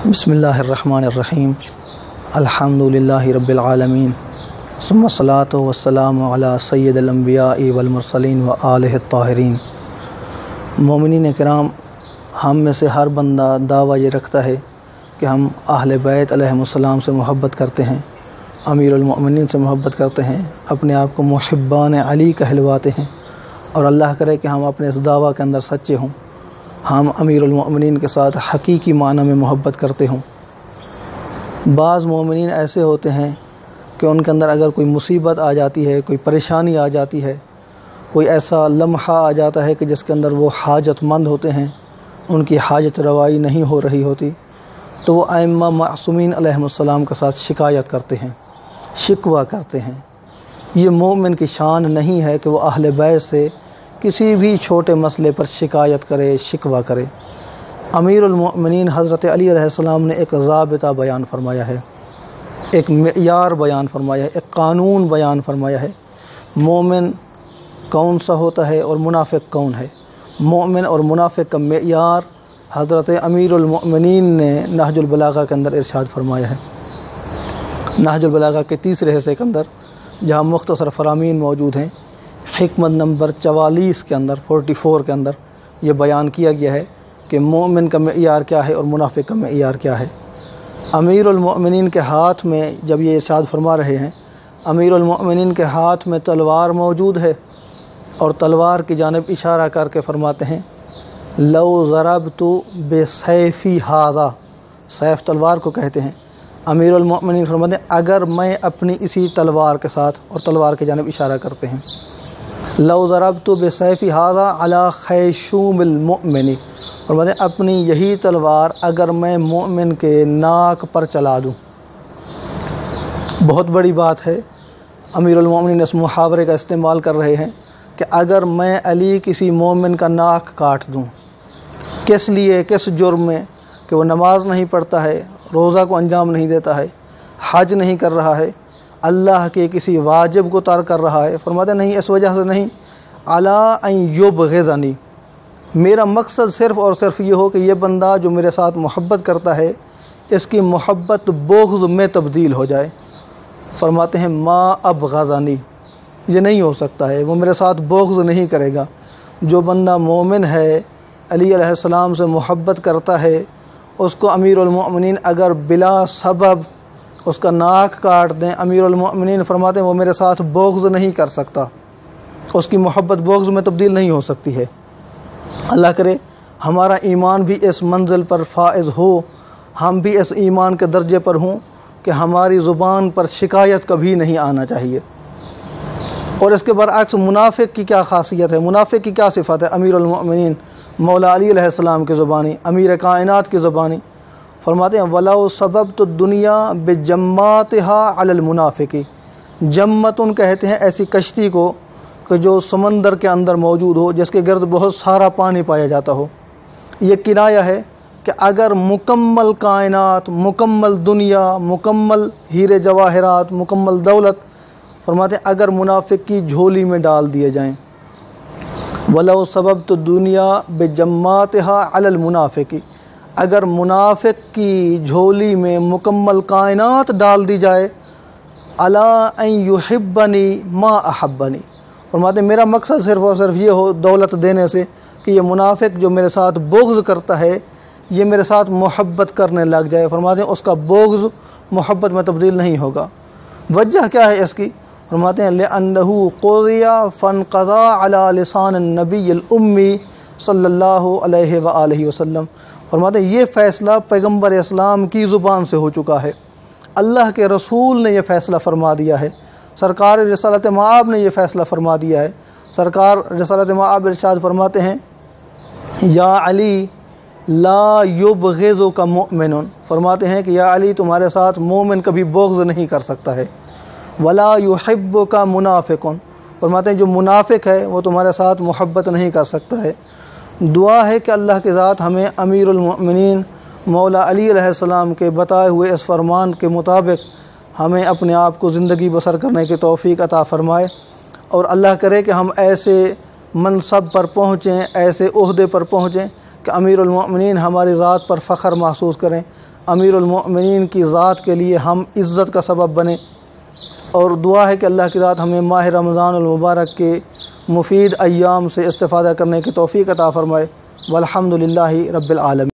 بسم اللہ الرحمن الرحیم الحمدللہ رب العالمین ثم الصلاۃ والسلام علی سید الانبیاء والمرسلین وآلہ الطاہرین۔ مومنین کرام، ہم میں سے ہر بندہ دعویٰ یہ رکھتا ہے کہ ہم اہل بیت علیہم السلام سے محبت کرتے ہیں، امیر المؤمنین سے محبت کرتے ہیں، اپنے آپ کو محبان علی کہلواتے ہیں، اور اللہ کرے کہ ہم اپنے اس دعویٰ کے اندر سچے ہوں، ہم امیر المؤمنین کے ساتھ حقیقی معنی میں محبت کرتے ہوں۔ بعض مومنین ایسے ہوتے ہیں کہ ان کے اندر اگر کوئی مصیبت آ جاتی ہے، کوئی پریشانی آ جاتی ہے، کوئی ایسا لمحہ آ جاتا ہے کہ جس کے اندر وہ حاجت مند ہوتے ہیں، ان کی حاجت روائی نہیں ہو رہی ہوتی، تو وہ ائمہ معصومین علیہم السلام کے ساتھ شکایت کرتے ہیں، شکوہ کرتے ہیں۔ یہ مومن کی شان نہیں ہے کہ وہ اہل بیت سے کسی بھی چھوٹے مسئلے پر شکایت کرے، شکوہ کرے۔ امیر المؤمنین حضرت علی علیہ السلام نے ایک ضابطہ بیان فرمایا ہے، ایک معیار بیان فرمایا ہے، ایک قانون بیان فرمایا ہے۔ مومن کون سا ہوتا ہے اور منافق کون ہے؟ مومن اور منافق کا معیار حضرت امیر المؤمنین نے نہج البلاغہ کے اندر ارشاد فرمایا ہے۔ نہج البلاغہ کے تیسرے حصے کے اندر جہاں مختصر فرامین موجود ہیں، حکمت نمبر 44 کے اندر 44 کے اندر یہ بیان کیا گیا ہے کہ مومن کا معیار کیا ہے اور منافق کا معیار کیا ہے۔ امیر المؤمنین کے ہاتھ میں جب یہ ارشاد فرما رہے ہیں، امیر المؤمنین کے ہاتھ میں تلوار موجود ہے، اور تلوار کی جانب اشارہ کر کے فرماتے ہیں لو ضربت بسیفی ھذا، سیف تلوار کو کہتے ہیں۔ امیر المؤمنین فرماتے ہیں اگر میں اپنی اسی تلوار کے ساتھ، اور تلوار کی جانب اشارہ کرتے ہیں، لو ضربت بسیفی ھذا علی خیشوم المؤمن، فرماتے ہیں اپنی یہی تلوار اگر میں مومن کے ناک پر چلا دوں۔ بہت بڑی بات ہے، امیر المؤمنین اس محاورے کا استعمال کر رہے ہیں کہ اگر میں علی کسی مومن کا ناک کاٹ دوں، کس لیے، کس جرم میں؟ کہ وہ نماز نہیں پڑھتا ہے، روزہ کو انجام نہیں دیتا ہے، حج نہیں کر رہا ہے، اللہ کے کسی واجب کو ترک کر رہا ہے۔ فرماتے ہیں نہیں، اس وجہ سے نہیں، علی ان یبغضنی، میرا مقصد صرف اور صرف یہ ہو کہ یہ بندہ جو میرے ساتھ محبت کرتا ہے، اس کی محبت بغض میں تبدیل ہو جائے۔ فرماتے ہیں ما ابغضنی، یہ نہیں ہو سکتا ہے، وہ میرے ساتھ بغض نہیں کرے گا۔ جو بندہ مومن ہے، علی علیہ السلام سے محبت کرتا ہے، اس کو امیر المؤمنین اگر بلا سبب اس کا ناک کاٹ دیں، امیر المؤمنین فرماتے ہیں وہ میرے ساتھ بغض نہیں کر سکتا، اس کی محبت بغض میں تبدیل نہیں ہو سکتی ہے۔ اللہ کرے ہمارا ایمان بھی اس منزل پر فائز ہو، ہم بھی اس ایمان کے درجے پر ہوں کہ ہماری زبان پر شکایت کبھی نہیں آنا چاہیے۔ اور اس کے برعکس منافق کی کیا خاصیت ہے، منافق کی کیا صفت ہے؟ امیر المؤمنین مولا علی علیہ السلام کی زبانی، امیر کائنات کی زبانی فرماتے ہیں وَلَوْ سَبَبْتُ الدُّنْيَا بِجَمَّاتِهَا عَلَى الْمُنَافِقِ، جمتن کہتے ہیں ایسی کشتی کو کہ جو سمندر کے اندر موجود ہو، جس کے گرد بہت سارا پانی پایا جاتا ہو۔ یہ کنایہ ہے کہ اگر مکمل کائنات، مکمل دنیا، مکمل ہیرے جواہرات، مکمل دولت، فرماتے ہیں اگر منافق کی جھولی میں ڈال دیے جائیں، وَلَوْ سَبَبْتُ الدُّنْيَا بِجَمَّاتِهَا عَلَى الْمُنَافِقِ، اگر منافق کی جھولی میں مکمل کائنات ڈال دی جائے، عَلَىٰ أَن يُحِبَّنِي مَا أَحَبَّنِي، فرماتے ہیں میرا مقصد صرف اور صرف یہ ہو دولت دینے سے کہ یہ منافق جو میرے ساتھ بغض کرتا ہے، یہ میرے ساتھ محبت کرنے لگ جائے۔ فرماتے ہیں اس کا بغض محبت میں تبدیل نہیں ہوگا۔ وجہ کیا ہے اس کی؟ فرماتے ہیں لِأَنَّهُ قُضِيَ فَانْقَضَى عَلَى لِسَانِ النَّبِيِّ الْأُمِّي صلی اللہ علیہ وآلہ وسلم، فرماتے ہیں یہ فیصلہ پیغمبر اسلام کی زبان سے ہو چکا ہے، اللہ کے رسول نے یہ فیصلہ فرما دیا ہے، سرکار رسالت مآب نے یہ فیصلہ فرما دیا ہے۔ سرکار رسالت مآب ارشاد فرماتے ہیں یا علی لا یبغضک مؤمن، فرماتے ہیں کہ یا علی تمہارے ساتھ مومن کبھی بغض نہیں کر سکتا ہے، ولا یحبک منافق، فرماتے ہیں جو منافق ہے وہ تمہارے ساتھ محبت نہیں کر سکتا ہے۔ دعا ہے کہ اللہ کی ذات ہمیں امیر المؤمنین مولا علی علیہ السلام کے بتائے ہوئے اس فرمان کے مطابق ہمیں اپنے آپ کو زندگی بسر کرنے کی توفیق عطا فرمائے، اور اللہ کرے کہ ہم ایسے منصب پر پہنچیں، ایسے عہدے پر پہنچیں کہ امیر المؤمنین ہماری ذات پر فخر محسوس کریں، امیر المؤمنین کی ذات کے لیے ہم عزت کا سبب بنیں، اور دعا ہے کہ اللہ کی ذات ہمیں ماہ رمضان المبارک کے مفید ایام سے استفادہ کرنے کی توفیق عطا فرمائے۔ والحمد للہ رب العالمین۔